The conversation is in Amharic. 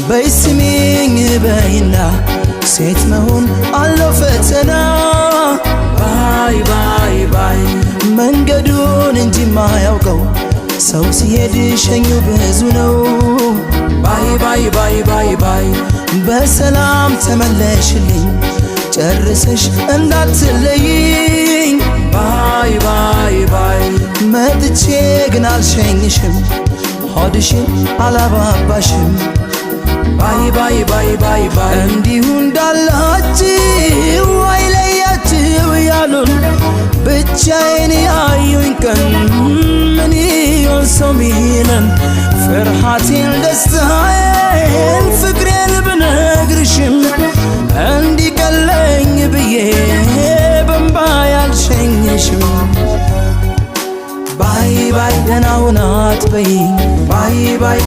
በይስሚኝ በይና ሴት መሆን አለው ፈተና ባይ ባይ ባይ መንገዱን እንጂ ማያውቀው ሰው ሲሄድ ሸኙ ብዙ ነው ባይ ባይ ባይ ባይ ባይ በሰላም ተመለሽልኝ ጨርሰሽ እንዳትለይኝ ባይ ባይ ባይ መጥቼ ግን አልሸኝሽም ሆድሽን አላባባሽም ባይ ባይ ባይ ባይ ባይ እንዲሁ እንዳላችሁ አይለያችሁ ያሉን ብቻዬን ያዩኝ ቀን ምን ይሆን ሰው ሚለን ፍርሃቴን ደስታዬን ፍቅሬን ብነግርሽም እንዲቀለኝ ብዬ በእንባ ያልሸኝሽም ባይ ባይ ደህና ሁን አትበይኝ ባይ ባይ